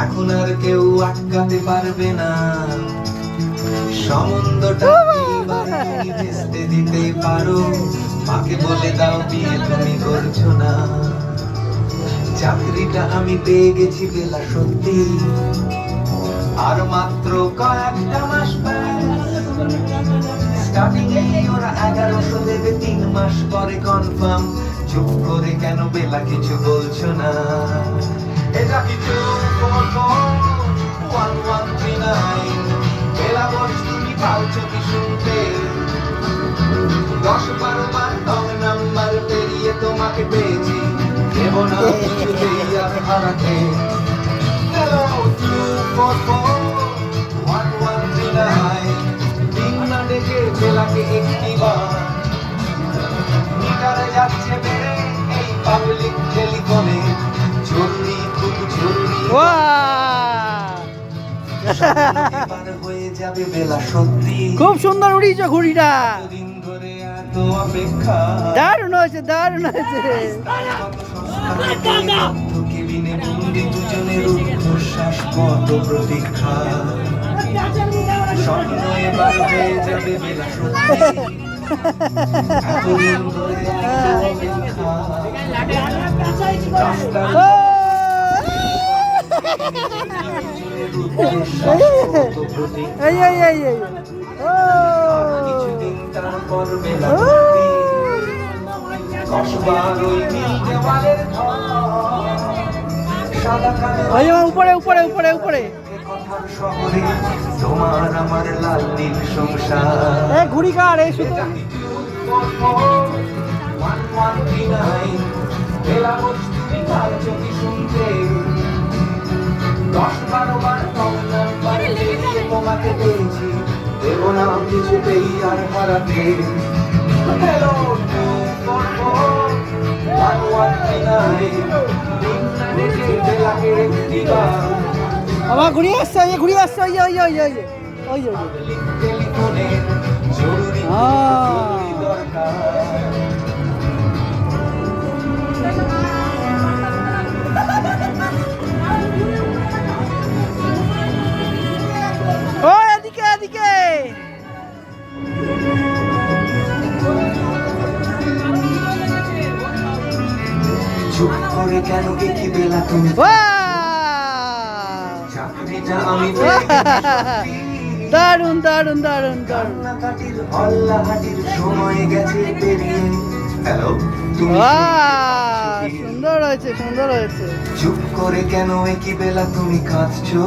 এখন আর কেউ আটকাতে পারবে না, সম্বন্ধটা এবারে তুমি ভেস্তে দিতে পারো। মাকে বলে দাও বিয়ে তুমি করছো না। চাকরিটা আমি পেয়ে গেছি বেলা সত্যি, আর মাত্র কয়েকটা মাস স্টার্টিং এ ওরা 1100 দেবে, 3 মাস পরে কনফার্ম। চুপ করে কেন বেলা কিছু বলছো না? এটা কিছু 1139 বেলা বস তুমি পালছো কি শুনতে? 10-12 বার রং নাম্বার পেরিয়ে তোমাকে পেয়েছি, দেব না কিছুতেই আর হারাতে। Hello 244-1139 দিন না দেখে বেলাকে একটিবার মিটারে যাচ্ছে বেড়ে এই পাবলিক টেলিফোনে। জরুরি, খুব জরুরি, এবার হয়ে যাবে বেলা সত্যি। খুব সুন্দর উড়িয়েছ ঘুড়িটা, দিন ধরে এত অপেক্ষা। দারুণ হয়েছে দারুণ হয়েছে। কেবিনে বন্দি দুজনের উচ্ছ্বাস কত প্রতীক্ষা। স্বপ্ন এবার হয়ে যাবে বেলা সত্যি। এতদিন ধরে এত অপেক্ষা। রাস্তার উচ্ছ্বাস কত প্রতীক্ষা। এই এই এই এই ও কিছুদিন তারপর বেলা সত্যি। 10 বার ওই নীল দেওয়ালের ঘর, সাদা কালো ওই যে উপরে উপরে উপরে উপরে কথার শহরে তোমার আমার লাল নীল সংসার। এ ঘুড়ি কার এই শুধু 1139 বেলা বস তুমি পারছো কি শুনতে? 10-12 বার রং নাম্বার পেরিয়ে তোমাকে পেয়েছি, দেব না কিছুতেই আর হারাতে। Hello 244-1139 দিন না দেখে বেলাকে একটিবার আমার ঘুরিয়ে আসছে ওই ঘুরিয়ে আসছে ওই ওই ওই ওই ওই ওই টেলিফোনে জরুরি জরুরি দরকার। ও এদিকে এদিকে চুপ করে কেন কি বেলা তুমি? চাকরিটা আমি পেয়ে গেছি। দারুণ দারুণ দারুণ দারুণ। কান্নাকাটির হল্লাহাটির সময় গেছে পেরিয়ে। হ্যালো তুমি সুন্দর হয়েছে সুন্দর হয়েছে। চুপ করে কেন কি বেলা তুমি কাঁদছো?